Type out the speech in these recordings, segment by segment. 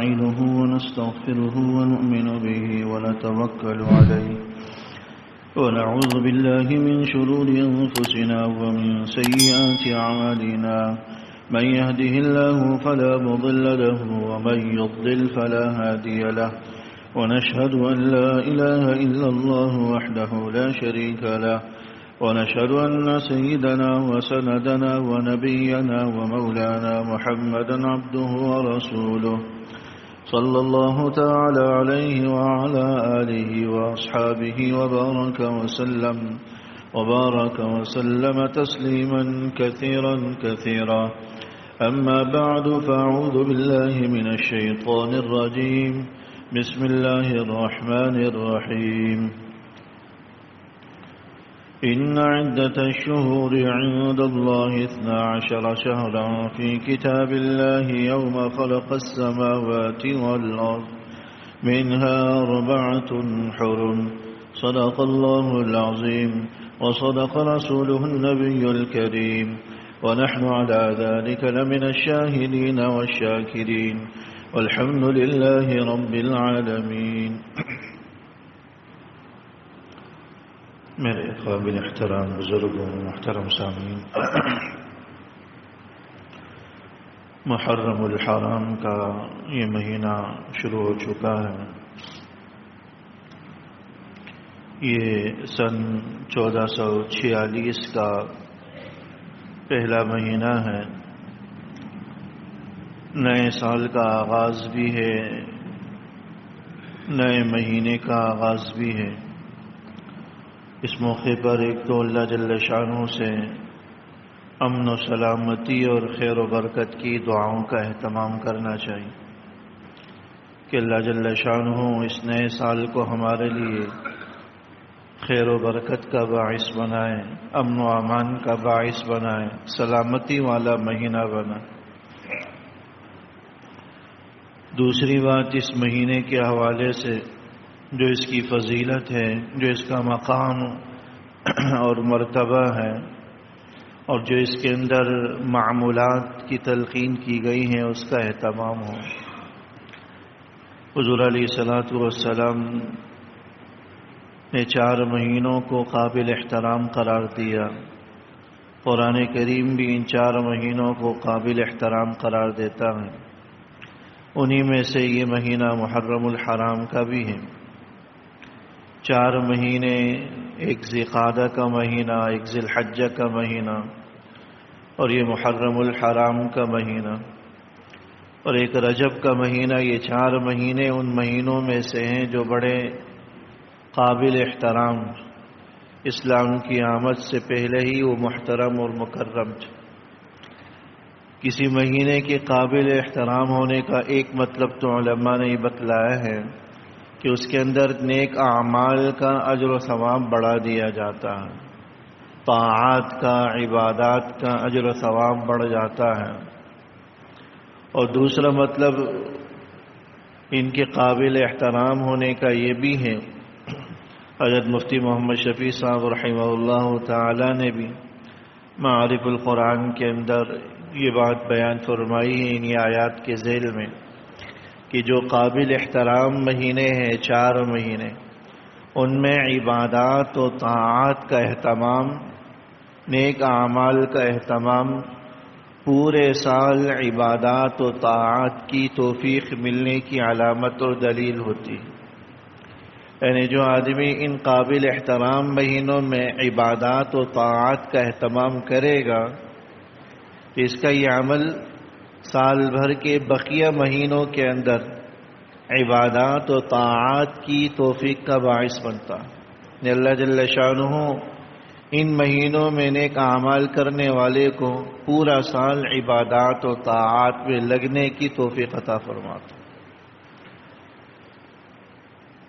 ونستعينه ونستغفره ونؤمن به ونتوكل عليه ونعوذ بالله من شرور أنفسنا ومن سيئات أعمالنا من يهده الله فلا مضل له ومن يضلل فلا هادي له ونشهد أن لا إله إلا الله وحده لا شريك له ونشهد أن سيدنا وسندنا ونبينا ومولانا محمدا عبده ورسوله صلى الله تعالى عليه وعلى آله وأصحابه وبارك وسلم تسليما كثيرا كثيرا. أما بعد فأعوذ بالله من الشيطان الرجيم. بسم الله الرحمن الرحيم. إن عدة الشهور عند الله 12 شهرا في كتاب الله يوم خلق السماوات والأرض منها 4 حرم. صدق الله العظيم وصدق رسوله النبي الكريم ونحن على ذلك لمن الشاهدين والشاكرين والحمد لله رب العالمين. میرے قابل احترام بزرگوں محترم سامعین، محرم الحرام کا یہ مہینہ شروع ہو چکا ہے. یہ سن 1446 کا پہلا مہینہ ہے. نئے سال کا آغاز بھی ہے، نئے مہینے کا آغاز بھی ہے. اس موقع پر ایک تو اللہ جل شانہ سے امن و سلامتی اور خیر و برکت کی دعاؤں کا اہتمام کرنا چاہیے کہ اللہ جل شانہ اس نئے سال کو ہمارے لیے خیر و برکت کا باعث بنائے، امن و امان کا باعث بنائے، سلامتی والا مہینہ بنائے. دوسری بات، اس مہینے کے حوالے سے جو اس کی فضیلت ہے، جو اس کا مقام اور مرتبہ ہے، اور جو اس کے اندر معمولات کی تلقین کی گئی ہیں، اس کا اہتمام ہو. حضور علیہ الصلوۃ والسلام نے 4 مہینوں کو قابل احترام قرار دیا. قرآن کریم بھی ان 4 مہینوں کو قابل احترام قرار دیتا ہے. انہی میں سے یہ مہینہ محرم الحرام کا بھی ہے. 4 مہینے، ایک ذی قعدہ کا مہینہ، ایک ذی الحجہ کا مہینہ، اور یہ محرم الحرام کا مہینہ، اور ایک رجب کا مہینہ. یہ 4 مہینے ان مہینوں میں سے ہیں جو بڑے قابل احترام، اسلام کی آمد سے پہلے ہی وہ محترم اور مکرم تھے. کسی مہینے کے قابل احترام ہونے کا ایک مطلب تو علماء نے یہ بتلایا ہے کہ اس کے اندر نیک اعمال کا اجر و ثواب بڑھا دیا جاتا ہے، طاعات کا، عبادات کا اجر و ثواب بڑھ جاتا ہے. اور دوسرا مطلب ان کے قابل احترام ہونے کا یہ بھی ہے، حضرت مفتی محمد شفیع صاحب رحمہ اللہ تعالی نے بھی معارف القرآن کے اندر یہ بات بیان فرمائی ہے ان آیات کے ذیل میں کہ جو قابل احترام مہینے ہیں، 4 مہینے، ان میں عبادات و طاعات کا اہتمام، نیک اعمال کا اہتمام، پورے سال عبادات و طاعات کی توفیق ملنے کی علامت اور دلیل ہوتی ہے. یعنی جو آدمی ان قابل احترام مہینوں میں عبادات و طاعات کا اہتمام کرے گا، اس کا یہ عمل سال بھر کے بقیہ مہینوں کے اندر عبادات و طاعات کی توفیق کا باعث بنتا. اللہ جل شانہ ان مہینوں میں نیک اعمال کرنے والے کو پورا سال عبادات و طاعات میں لگنے کی توفیق عطا فرماتا.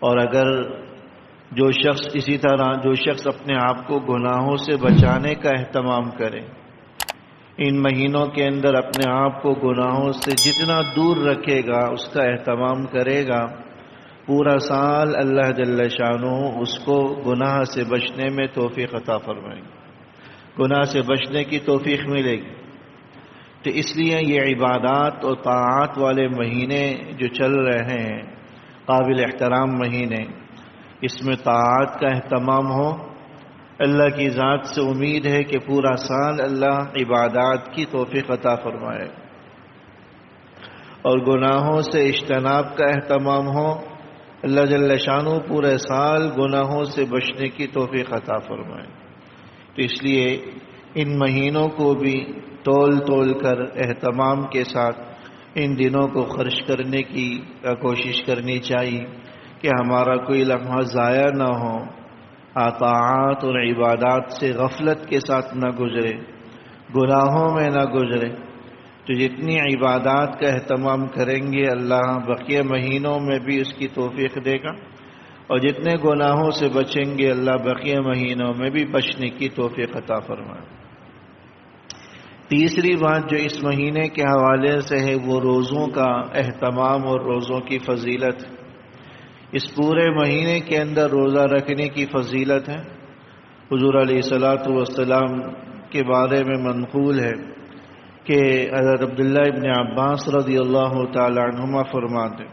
اور اگر جو شخص اپنے آپ کو گناہوں سے بچانے کا اہتمام کرے، ان مہینوں کے اندر اپنے آپ کو گناہوں سے جتنا دور رکھے گا، اس کا اہتمام کرے گا، پورا سال اللہ جل شانہ اس کو گناہ سے بچنے میں توفیق عطا فرمائے گا، گناہ سے بچنے کی توفیق ملے گی. تو اس لیے یہ عبادات اور طاعات والے مہینے جو چل رہے ہیں قابل احترام مہینے، اس میں طاعات کا اہتمام ہو۔ اللہ کی ذات سے امید ہے کہ پورا سال اللہ عبادات کی توفیق عطا فرمائے، اور گناہوں سے اجتناب کا اہتمام ہو۔ اللہ جل شانہ پورے سال گناہوں سے بچنے کی توفیق عطا فرمائے۔ تو اس لیے ان مہینوں کو بھی تول کر اہتمام کے ساتھ ان دنوں کو خرچ کرنے کی کوشش کرنی چاہیے کہ ہمارا کوئی لمحہ ضائع نہ ہو، طاعات اور عبادات سے غفلت کے ساتھ نہ گزرے، گناہوں میں نہ گزرے۔ تو جتنی عبادات کا اہتمام کریں گے اللہ بقیہ مہینوں میں بھی اس کی توفیق دے گا، اور جتنے گناہوں سے بچیں گے اللہ بقیہ مہینوں میں بھی بچنے کی توفیق عطا فرمائے۔ تیسری بات جو اس مہینے کے حوالے سے ہے وہ روزوں کا اہتمام اور روزوں کی فضیلت۔ اس پورے مہینے کے اندر روزہ رکھنے کی فضیلت ہے۔ حضور علیہ الصلوۃ والسلام کے بارے میں منقول ہے کہ حضرت عبداللہ ابن عباس رضی اللہ تعالی عنہما فرماتے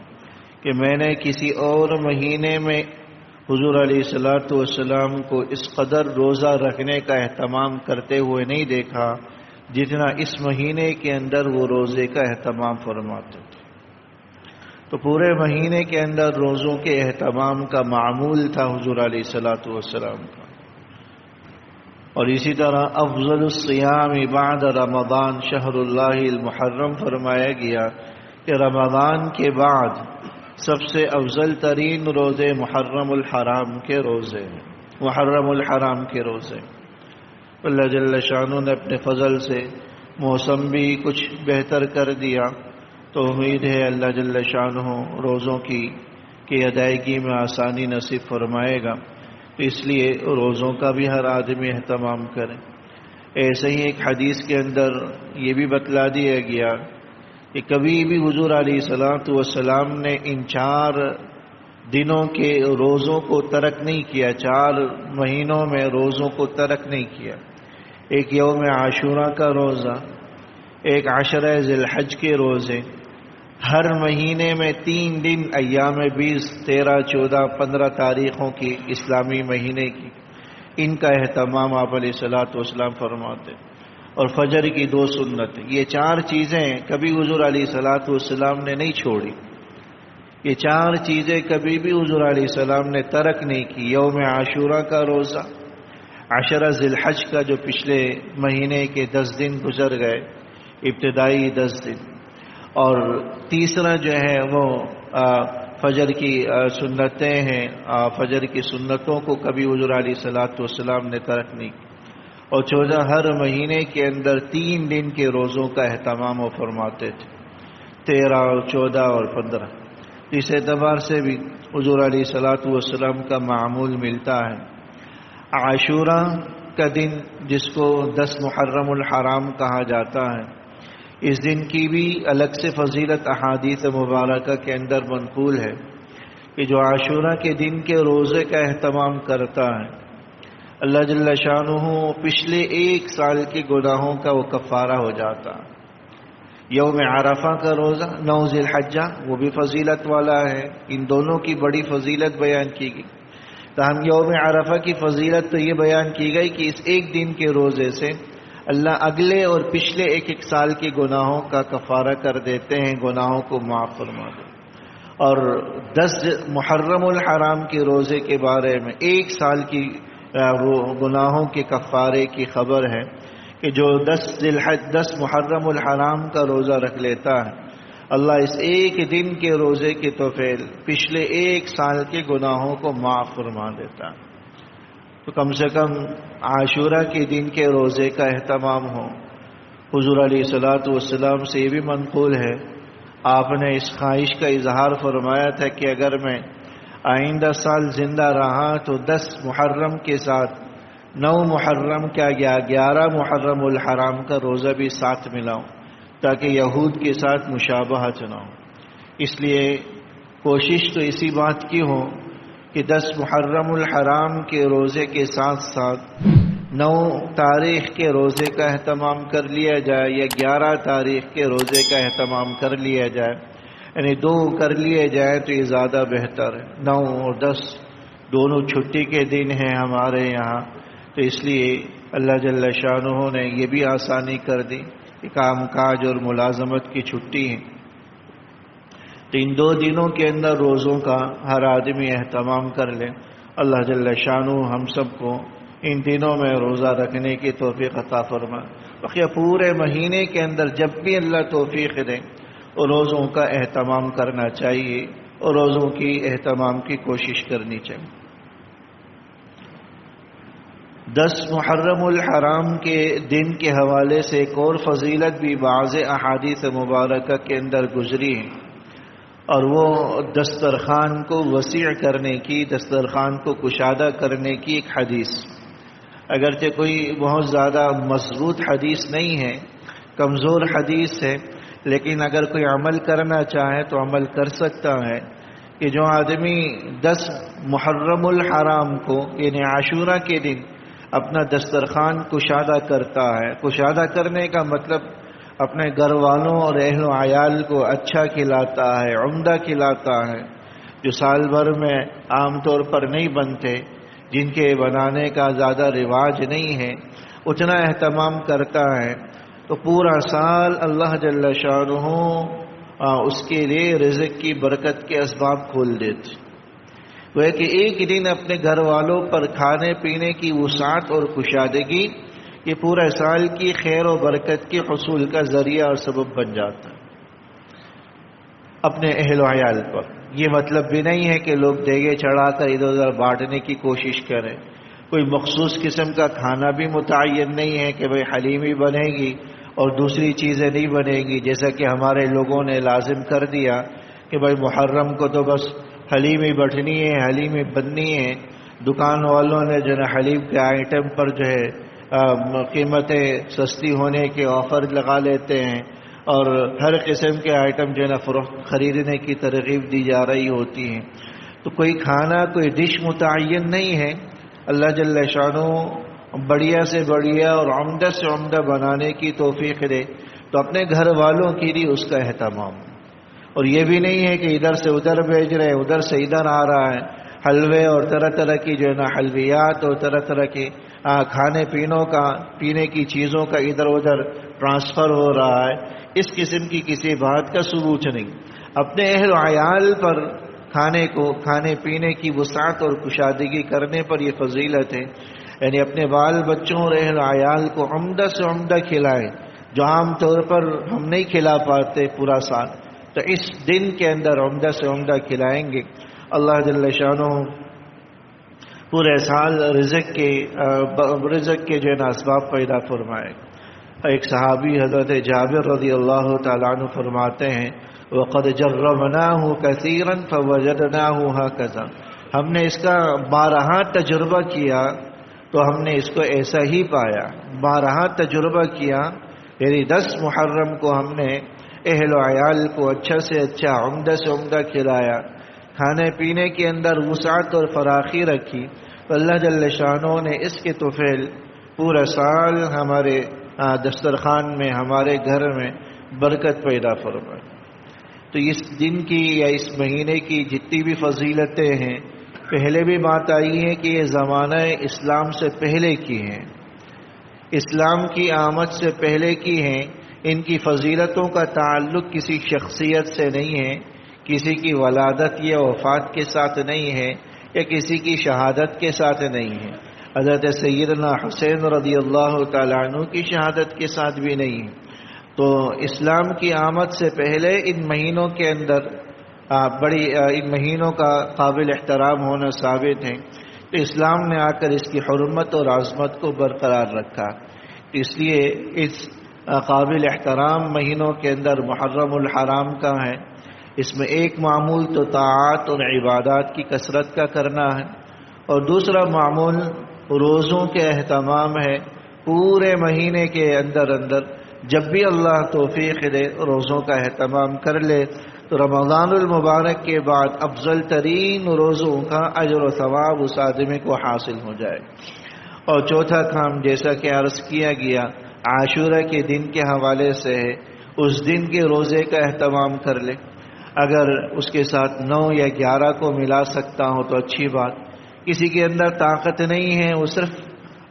کہ میں نے کسی اور مہینے میں حضور علیہ الصلوۃ والسلام کو اس قدر روزہ رکھنے کا اہتمام کرتے ہوئے نہیں دیکھا جتنا اس مہینے کے اندر وہ روزے کا اہتمام فرماتے تھے۔ تو پورے مہینے کے اندر روزوں کے اہتمام کا معمول تھا حضور علیہ الصلوۃ والسلام کا۔ اور اسی طرح افضل الصیام بعد رمضان شہر اللہ المحرم فرمایا گیا کہ رمضان کے بعد سب سے افضل ترین روزے محرم الحرام کے روزے ہیں، محرم الحرام کے روزے۔ اللہ جل شانہ نے اپنے فضل سے موسم بھی کچھ بہتر کر دیا، تو امید ہے اللہ جل شانہ روزوں کی ادائیگی میں آسانی نصیب فرمائے گا۔ اس لیے روزوں کا بھی ہر آدمی اہتمام کرے۔ ایسے ہی ایک حدیث کے اندر یہ بھی بتلا دیا گیا کہ کبھی بھی حضور علیہ الصلوۃ والسلام نے ان 4 دنوں کے روزوں کو ترک نہیں کیا، 4 مہینوں میں روزوں کو ترک نہیں کیا۔ ایک یوم عاشورہ کا روزہ، ایک عشرہ ذی الحج کے روزے، ہر مہینے میں 3 دن ایام 20، 13، 14، 15 تاریخوں کی اسلامی مہینے کی، ان کا اہتمام آپ علیہ الصلوۃ والسلام فرماتے، اور فجر کی 2 سنتیں۔ یہ 4 چیزیں کبھی حضور علیہ الصلوۃ والسلام نے نہیں چھوڑی، یہ 4 چیزیں کبھی بھی حضور علیہ السلام نے ترک نہیں کی۔ یوم عاشورہ کا روزہ، عشرہ ذی الحج کا جو پچھلے مہینے کے 10 دن گزر گئے، ابتدائی 10 دن، اور تیسرا جو ہے وہ فجر کی سنتیں ہیں، فجر کی سنتوں کو کبھی حضور علیہ الصلوۃ والسلام نے ترک نہیں کی، اور 14 ہر مہینے کے اندر 3 دن کے روزوں کا اہتمام وہ فرماتے تھے، 13 اور 14 اور 15۔ اس اعتبار سے بھی حضور علیہ الصلوۃ والسلام کا معمول ملتا ہے۔ عاشورہ کا دن جس کو 10 محرم الحرام کہا جاتا ہے، اس دن کی بھی الگ سے فضیلت احادیث مبارکہ کے اندر منقول ہے کہ جو عاشورہ کے دن کے روزے کا اہتمام کرتا ہے اللہ جل شانہ پچھلے 1 سال کے گناہوں کا وہ کفارہ ہو جاتا۔ یوم عرفہ کا روزہ 9 ذی الحجہ وہ بھی فضیلت والا ہے، ان دونوں کی بڑی فضیلت بیان کی گئی۔ تو ہم یوم عرفہ کی فضیلت تو یہ بیان کی گئی کہ اس 1 دن کے روزے سے اللہ اگلے اور پچھلے 1 سال کے گناہوں کا کفارہ کر دیتے ہیں، گناہوں کو معاف فرما دے۔ اور 10 محرم الحرام کے روزے کے بارے میں 1 سال کی وہ گناہوں کے کفارے کی خبر ہے کہ جو 10 محرم الحرام کا روزہ رکھ لیتا ہے اللہ اس 1 دن کے روزے کے توفیل پچھلے 1 سال کے گناہوں کو معاف فرما دیتا ہے۔ تو کم سے کم عاشورہ کے دن کے روزے کا اہتمام ہو۔ حضور علیہ الصلوۃ والسلام سے یہ بھی منقول ہے، آپ نے اس خواہش کا اظہار فرمایا تھا کہ اگر میں آئندہ سال زندہ رہا تو 10 محرم کے ساتھ 9 محرم کا 11 محرم الحرام کا روزہ بھی ساتھ ملاؤں تاکہ یہود کے ساتھ مشابہت نہ ہو۔ اس لیے کوشش تو اسی بات کی ہو کہ 10 محرم الحرام کے روزے کے ساتھ ساتھ 9 تاریخ کے روزے کا اہتمام کر لیا جائے یا 11 تاریخ کے روزے کا اہتمام کر لیا جائے، یعنی 2 کر لیے جائے تو یہ زیادہ بہتر ہے۔ 9 اور 10 دونوں چھٹی کے دن ہیں ہمارے یہاں، تو اس لیے اللہ جل شانہ نے یہ بھی آسانی کر دی کہ کام کاج اور ملازمت کی چھٹی ہے، تو ان 2 دنوں کے اندر روزوں کا ہر آدمی اہتمام کر لے۔ اللہ جل شانہ ہم سب کو ان دنوں میں روزہ رکھنے کی توفیق عطا فرمائے۔ بقیہ پورے مہینے کے اندر جب بھی اللہ توفیق دے روزوں کا اہتمام کرنا چاہیے اور روزوں کی اہتمام کی کوشش کرنی چاہیے۔ 10 محرم الحرام کے دن کے حوالے سے ایک اور فضیلت بھی بعض احادیث مبارکہ کے اندر گزری ہے، اور وہ دسترخوان کو وسیع کرنے کی، دسترخوان کو کشادہ کرنے کی ایک حدیث۔ اگرچہ کوئی بہت زیادہ مضبوط حدیث نہیں ہے، کمزور حدیث ہے، لیکن اگر کوئی عمل کرنا چاہے تو عمل کر سکتا ہے کہ جو آدمی 10 محرم الحرام کو یعنی عاشورہ کے دن اپنا دسترخوان کشادہ کرتا ہے، کشادہ کرنے کا مطلب اپنے گھر والوں اور اہل و عیال کو اچھا کھلاتا ہے، عمدہ کھلاتا ہے، جو سال بھر میں عام طور پر نہیں بنتے، جن کے بنانے کا زیادہ رواج نہیں ہے، اتنا اہتمام کرتا ہے، تو پورا سال اللہ جل شانہ اس کے لیے رزق کی برکت کے اسباب کھول دیتے۔ وہ کہ ایک دن اپنے گھر والوں پر کھانے پینے کی وسعت اور کشادگی یہ پورے سال کی خیر و برکت کے حصول کا ذریعہ اور سبب بن جاتا ہے اپنے اہل و عیال پر۔ یہ مطلب بھی نہیں ہے کہ لوگ دیگے چڑھا کر ادھر ادھر بانٹنے کی کوشش کریں، کوئی مخصوص قسم کا کھانا بھی متعین نہیں ہے کہ بھئی حلیمی بنے گی اور دوسری چیزیں نہیں بنے گی، جیسا کہ ہمارے لوگوں نے لازم کر دیا کہ بھئی محرم کو تو بس حلیمی بٹنی ہے، حلیمی بننی ہے۔ دکان والوں نے جو ہے حلیم کے آئٹم پر جو ہے قیمتیں سستی ہونے کے آفر لگا لیتے ہیں، اور ہر قسم کے آئٹم جو ہے نا فروخت خریدنے کی ترغیب دی جا رہی ہوتی ہے۔ تو کوئی کھانا، کوئی ڈش متعین نہیں ہے، اللہ جل شانہ بڑھیا سے بڑھیا اور عمدہ سے عمدہ بنانے کی توفیق دے تو اپنے گھر والوں کی بھی اس کا اہتمام، اور یہ بھی نہیں ہے کہ ادھر سے ادھر بھیج رہے، ادھر سے ادھر آ رہا ہے، حلوے اور طرح طرح کی جو ہے نا حلویات اور طرح طرح کے کھانے پینے کی چیزوں کا ادھر ادھر ٹرانسفر ہو رہا ہے، اس قسم کی کسی بات کا ثبوت نہیں۔ اپنے اہل و عیال پر کھانے پینے کی وسعت اور کشادگی کرنے پر یہ فضیلت ہے، یعنی اپنے بال بچوں اور اہل و عیال کو عمدہ سے عمدہ کھلائیں، جو عام طور پر ہم نہیں کھلا پاتے پورا سال، تو اس دن کے اندر عمدہ سے عمدہ کھلائیں گے، اللہ جل شانہ پورے سال رزق کے جو ہے نا اسباب پیدا فرمائے۔ ایک صحابی حضرت جابر رضی اللہ تعالیٰ عنہ فرماتے ہیں وَقَدْ جَرَّبْنَاهُ كَثِيرًا فَوَجَدْنَاهُ هَكَذَا، ہم نے اس کا بارہا تجربہ کیا تو ہم نے اس کو ایسا ہی پایا۔ بارہا تجربہ کیا یعنی 10 محرم کو ہم نے اہل و عیال کو اچھا سے اچھا، عمدہ سے عمدہ کھلایا، کھانے پینے کے اندر وسعت اور فراخی رکھی، تو اللہ جل شانہ نے اس کے طفیل پورا سال ہمارے دسترخوان میں، ہمارے گھر میں برکت پیدا فرمائے۔ تو اس دن کی یا اس مہینے کی جتنی بھی فضیلتیں ہیں، پہلے بھی بات آئی ہے کہ یہ زمانہ اسلام سے پہلے کی ہیں، اسلام کی آمد سے پہلے کی ہیں۔ ان کی فضیلتوں کا تعلق کسی شخصیت سے نہیں ہے، کسی کی ولادت یا وفات کے ساتھ نہیں ہے، یا کسی کی شہادت کے ساتھ نہیں ہے، حضرت سیدنا حسین رضی اللہ تعالیٰ عنہ کی شہادت کے ساتھ بھی نہیں ہے۔ تو اسلام کی آمد سے پہلے ان مہینوں کے اندر ان مہینوں کا قابل احترام ہونا ثابت ہے، تو اسلام نے آ کر اس کی حرمت اور عظمت کو برقرار رکھا۔ اس لیے اس قابل احترام مہینوں کے اندر محرم الحرام کا ہے، اس میں ایک معمول تو طاعات اور عبادات کی کثرت کا کرنا ہے، اور دوسرا معمول روزوں کے اہتمام ہے۔ پورے مہینے کے اندر جب بھی اللہ توفیق دے روزوں کا اہتمام کر لے تو رمضان المبارک کے بعد افضل ترین روزوں کا اجر و ثواب اس آدمی کو حاصل ہو جائے۔ اور چوتھا کام جیسا کہ عرض کیا گیا عاشورہ کے دن کے حوالے سے ہے، اس دن کے روزے کا اہتمام کر لے۔ اگر اس کے ساتھ 9 یا 11 کو ملا سکتا ہو تو اچھی بات، کسی کے اندر طاقت نہیں ہے، وہ صرف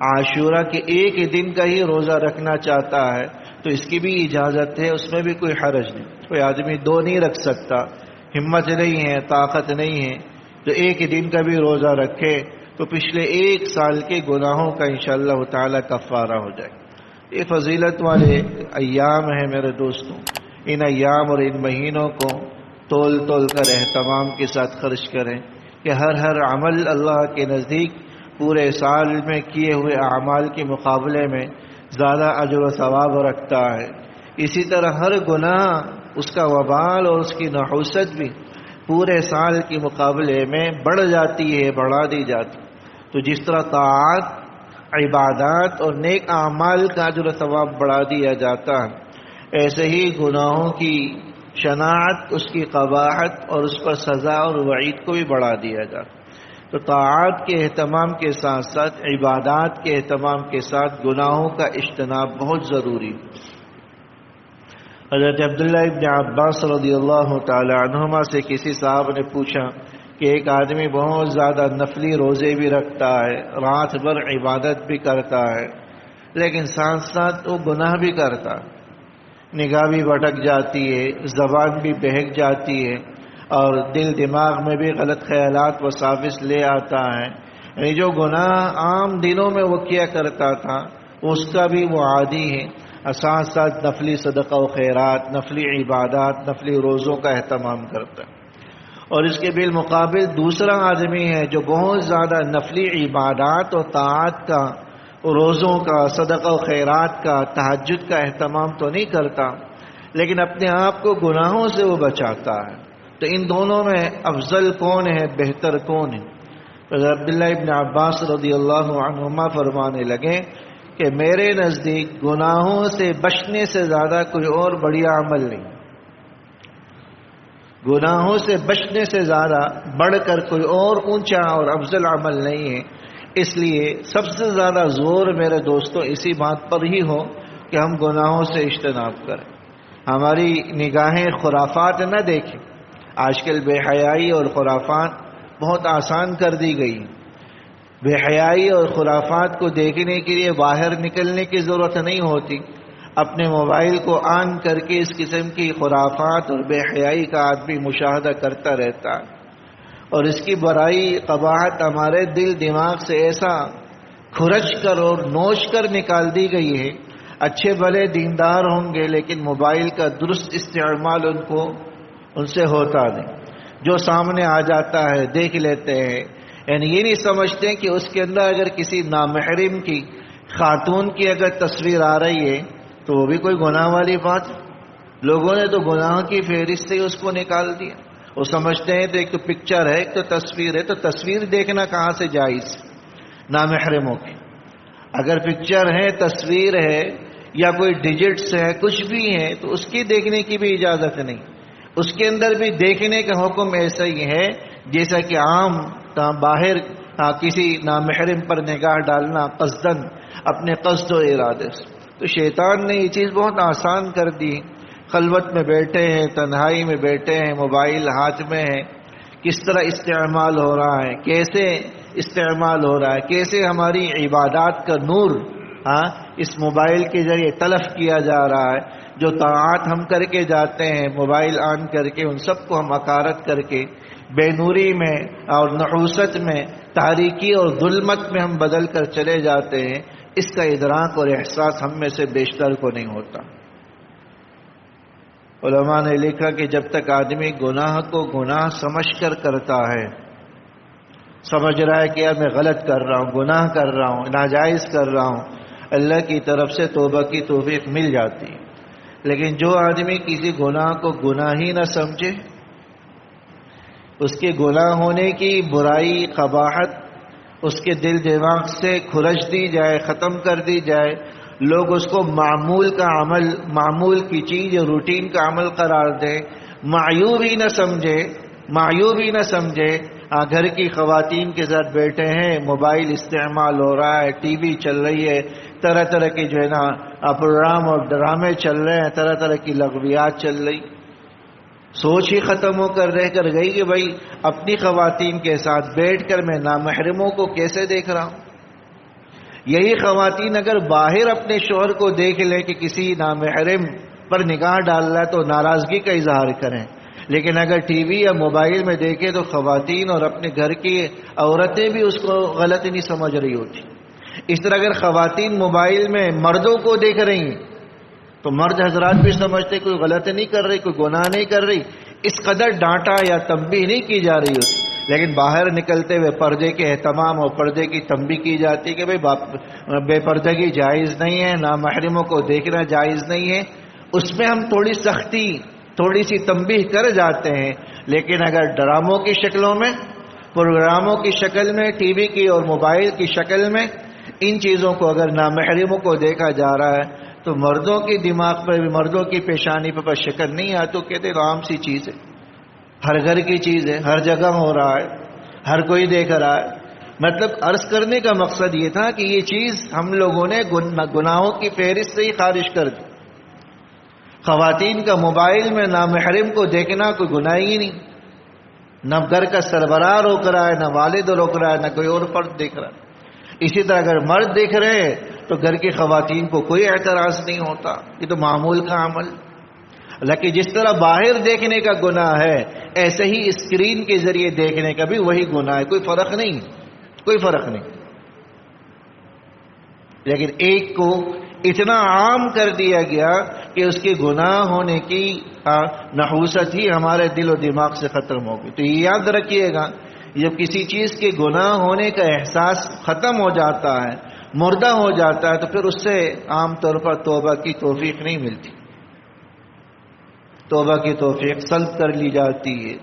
عاشورہ کے ایک دن کا ہی روزہ رکھنا چاہتا ہے تو اس کی بھی اجازت ہے، اس میں بھی کوئی حرج نہیں۔ کوئی آدمی 2 نہیں رکھ سکتا، ہمت نہیں ہے، طاقت نہیں ہے، تو ایک دن کا بھی روزہ رکھے تو پچھلے 1 سال کے گناہوں کا انشاءاللہ تعالی کفارہ ہو جائے۔ یہ فضیلت والے ایام ہیں میرے دوستوں، ان ایام اور ان مہینوں کو تول تول کر اہتمام کے ساتھ خرچ کریں کہ ہر عمل اللہ کے نزدیک پورے سال میں کیے ہوئے اعمال کے مقابلے میں زیادہ اجر و ثواب رکھتا ہے۔ اسی طرح ہر گناہ اس کا وبال اور اس کی نحوست بھی پورے سال کے مقابلے میں بڑھ جاتی ہے، بڑھا دی جاتی۔ تو جس طرح طاعات، عبادات اور نیک اعمال کا اجر و ثواب بڑھا دیا جاتا ہے، ایسے ہی گناہوں کی شناعت، اس کی قباحت اور اس پر سزا اور وعید کو بھی بڑھا دیا جاتا۔ تو طاعات کے اہتمام کے ساتھ ساتھ عبادات کے اہتمام کے ساتھ گناہوں کا اجتناب بہت ضروری۔ حضرت عبداللہ ابن عباس رضی اللہ تعالی عنہما سے کسی صاحب نے پوچھا کہ ایک آدمی بہت زیادہ نفلی روزے بھی رکھتا ہے، رات بھر عبادت بھی کرتا ہے، لیکن ساتھ ساتھ وہ گناہ بھی کرتا ہے، نگاہ بھی بھٹک جاتی ہے، زبان بھی بہک جاتی ہے، اور دل دماغ میں بھی غلط خیالات وساوس لے آتا ہے۔ یعنی جو گناہ عام دنوں میں وہ کیا کرتا تھا اس کا بھی وہ عادی ہے، ساتھ ساتھ نفلی صدقہ و خیرات، نفلی عبادات، نفلی روزوں کا اہتمام کرتا ہے۔ اور اس کے بالمقابل دوسرا آدمی ہے جو بہت زیادہ نفلی عبادات اور طاعات کا، روزوں کا، صدقہ و خیرات کا، تہجد کا اہتمام تو نہیں کرتا، لیکن اپنے آپ کو گناہوں سے وہ بچاتا ہے۔ تو ان دونوں میں افضل کون ہے، بہتر کون ہے؟ عبداللہ ابن عباس رضی اللہ عنہما فرمانے لگے کہ میرے نزدیک گناہوں سے بچنے سے زیادہ کوئی اور بڑھیا عمل نہیں، گناہوں سے بچنے سے زیادہ بڑھ کر کوئی اور اونچا اور افضل عمل نہیں ہے۔ اس لیے سب سے زیادہ زور میرے دوستوں اسی بات پر ہی ہو کہ ہم گناہوں سے اجتناب کریں، ہماری نگاہیں خرافات نہ دیکھیں۔ آج کل بے حیائی اور خرافات بہت آسان کر دی گئی۔ بے حیائی اور خرافات کو دیکھنے کے لیے باہر نکلنے کی ضرورت نہیں ہوتی، اپنے موبائل کو آن کر کے اس قسم کی خرافات اور بے حیائی کا آدمی مشاہدہ کرتا رہتا ہے، اور اس کی برائی قباحت ہمارے دل دماغ سے ایسا کھرچ کر اور نوچ کر نکال دی گئی ہے۔ اچھے بھلے دیندار ہوں گے لیکن موبائل کا درست استعمال ان سے ہوتا نہیں، جو سامنے آ جاتا ہے دیکھ لیتے ہیں، یعنی یہ نہیں سمجھتے کہ اس کے اندر اگر کسی نامحرم کی خاتون کی اگر تصویر آ رہی ہے تو وہ بھی کوئی گناہ والی بات ہے۔ لوگوں نے تو گناہ کی فہرست سے اس کو نکال دیا۔ وہ سمجھتے ہیں تو ایک تو پکچر ہے، ایک تو تصویر ہے، تو تصویر دیکھنا کہاں سے جائز نامحرموں کی؟ اگر پکچر ہے، تصویر ہے یا کوئی ڈیجٹس ہے، کچھ بھی ہے تو اس کی دیکھنے کی بھی اجازت نہیں۔ اس کے اندر بھی دیکھنے کا حکم ایسا ہی ہے جیسا کہ عام باہر کسی نامحرم پر نگاہ ڈالنا قصدن، اپنے قصد و ارادے سے۔ تو شیطان نے یہ چیز بہت آسان کر دی۔ خلوت میں بیٹھے ہیں، تنہائی میں بیٹھے ہیں، موبائل ہاتھ میں ہے، کس طرح استعمال ہو رہا ہے، کیسے استعمال ہو رہا ہے، کیسے ہماری عبادات کا نور اس موبائل کے ذریعے تلف کیا جا رہا ہے۔ جو طاعات ہم کر کے جاتے ہیں موبائل آن کر کے، ان سب کو ہم اکارت کر کے بے نوری میں اور نحوست میں، تاریکی اور ظلمت میں ہم بدل کر چلے جاتے ہیں۔ اس کا ادراک اور احساس ہم میں سے بیشتر کو نہیں ہوتا۔ علماء نے لکھا کہ جب تک آدمی گناہ کو گناہ سمجھ کر کرتا ہے، سمجھ رہا ہے کہ یار میں غلط کر رہا ہوں، گناہ کر رہا ہوں، ناجائز کر رہا ہوں، اللہ کی طرف سے توبہ کی توفیق مل جاتی ہے۔ لیکن جو آدمی کسی گناہ کو گناہ ہی نہ سمجھے، اس کے گناہ ہونے کی برائی، قباحت اس کے دل دماغ سے کھرچ دی جائے، ختم کر دی جائے، لوگ اس کو معمول کا عمل، معمول کی چیز یا روٹین کا عمل قرار دیں، معیوب ہی نہ سمجھے، گھر کی خواتین کے ساتھ بیٹھے ہیں، موبائل استعمال ہو رہا ہے، ٹی وی چل رہی ہے، طرح طرح کی جو ہے نا پروگرام اور ڈرامے چل رہے ہیں، طرح طرح کی لغویات چل رہی. سوچ ہی ختم ہو کر رہ کر گئی کہ بھائی اپنی خواتین کے ساتھ بیٹھ کر میں نامحرموں کو کیسے دیکھ رہا ہوں. یہی خواتین اگر باہر اپنے شوہر کو دیکھ لیں کہ کسی نامحرم پر نگاہ ڈال رہا ہے تو ناراضگی کا اظہار کریں، لیکن اگر ٹی وی یا موبائل میں دیکھیں تو خواتین اور اپنے گھر کی عورتیں بھی اس کو غلط نہیں سمجھ رہی ہوتی. اس طرح اگر خواتین موبائل میں مردوں کو دیکھ رہی ہیں تو مرد حضرات بھی سمجھتے کوئی غلط نہیں کر رہی، کوئی گناہ نہیں کر رہی، اس قدر ڈانٹا یا تنبیہ نہیں کی جا رہی ہوتی. لیکن باہر نکلتے ہوئے پردے کے اہتمام اور پردے کی تنبیہ کی جاتی کہ بھئی بے پردگی جائز نہیں ہے، نامحرموں کو دیکھنا جائز نہیں ہے. اس میں ہم تھوڑی سختی، تھوڑی سی تنبیہ کر جاتے ہیں. لیکن اگر ڈراموں کی شکلوں میں، پروگراموں کی شکل میں، ٹی وی کی اور موبائل کی شکل میں ان چیزوں کو اگر نامحرموں کو دیکھا جا رہا ہے تو مردوں کی دماغ پر بھی، مردوں کی پیشانی پر شکل نہیں آتی تو کہتے ہیں عام سی چیز ہے، ہر گھر کی چیز ہے، ہر جگہ ہو رہا ہے، ہر کوئی دیکھ رہا ہے. مطلب عرض کرنے کا مقصد یہ تھا کہ یہ چیز ہم لوگوں نے گناہوں کی فہرست سے ہی خارج کر دی. خواتین کا موبائل میں نامحرم کو دیکھنا کوئی گناہ ہی نہیں. نہ گھر کا سربراہ روک رہا ہے، نہ والد روک رہا ہے، نہ کوئی اور فرد دیکھ رہا ہے. اسی طرح اگر مرد دیکھ رہے ہیں تو گھر کی خواتین کو کوئی اعتراض نہیں ہوتا، یہ تو معمول کا عمل. لیکن جس طرح باہر دیکھنے کا گناہ ہے ایسے ہی اسکرین کے ذریعے دیکھنے کا بھی وہی گناہ ہے. کوئی فرق نہیں، کوئی فرق نہیں. لیکن ایک کو اتنا عام کر دیا گیا کہ اس کے گناہ ہونے کی نحوست ہی ہمارے دل و دماغ سے ختم ہو گئی. تو یہ یاد رکھیے گا، جب کسی چیز کے گناہ ہونے کا احساس ختم ہو جاتا ہے، مردہ ہو جاتا ہے، تو پھر اس سے عام طور پر توبہ کی توفیق نہیں ملتی. توبہ کی توفیق سلب کر لی جاتی ہے،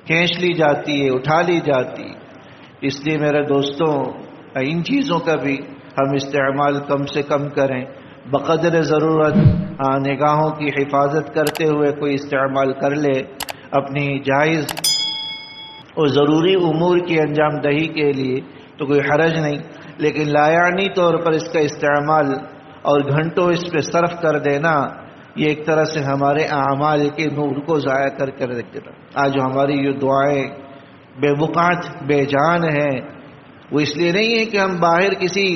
کھینچ لی جاتی ہے، اٹھا لی جاتی ہے. اس لیے میرے دوستوں ان چیزوں کا بھی ہم استعمال کم سے کم کریں. بقدر ضرورت نگاہوں کی حفاظت کرتے ہوئے کوئی استعمال کر لے اپنی جائز اور ضروری امور کی انجام دہی کے لیے تو کوئی حرج نہیں. لیکن لایعنی طور پر اس کا استعمال اور گھنٹوں اس پہ صرف کر دینا یہ ایک طرح سے ہمارے اعمال کے نور کو ضائع کر رکھ دیتا. آج جو ہماری یہ دعائیں بے وقعت بے جان ہیں وہ اس لیے نہیں ہے کہ ہم باہر کسی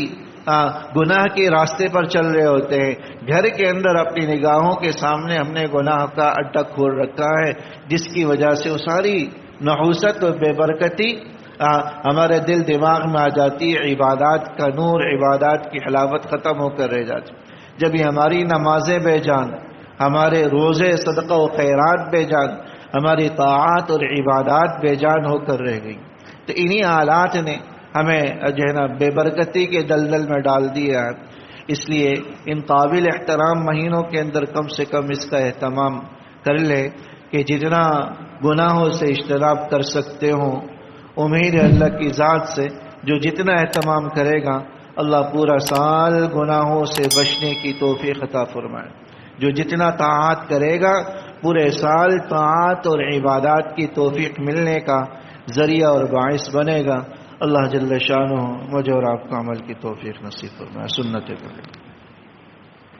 گناہ کے راستے پر چل رہے ہوتے ہیں، گھر کے اندر اپنی نگاہوں کے سامنے ہم نے گناہ کا اڈا کھول رکھا ہے جس کی وجہ سے وہ ساری نحوست اور بے برکتی ہمارے دل دماغ میں آ جاتی ہے. عبادات کا نور، عبادات کی حلاوت ختم ہو کر رہ جاتی. جب یہ ہماری نمازیں بے جان، ہمارے روزے صدقہ و خیرات بے جان، ہماری طاعات اور عبادات بے جان ہو کر رہ گئی تو انہی حالات نے ہمیں جو ہے نا بے برکتی کے دلدل میں ڈال دیا. اس لیے ان قابل احترام مہینوں کے اندر کم سے کم اس کا اہتمام کر لے کہ جتنا گناہوں سے اجتناب کر سکتے ہوں. امید ہے اللہ کی ذات سے جو جتنا اہتمام کرے گا اللہ پورا سال گناہوں سے بچنے کی توفیق عطا فرمائے. جو جتنا طاعات کرے گا پورے سال طاعات اور عبادات کی توفیق ملنے کا ذریعہ اور باعث بنے گا. اللہ جل شانہ مجھے اور آپ کو عمل کی توفیق نصیب فرمائے. سنت پر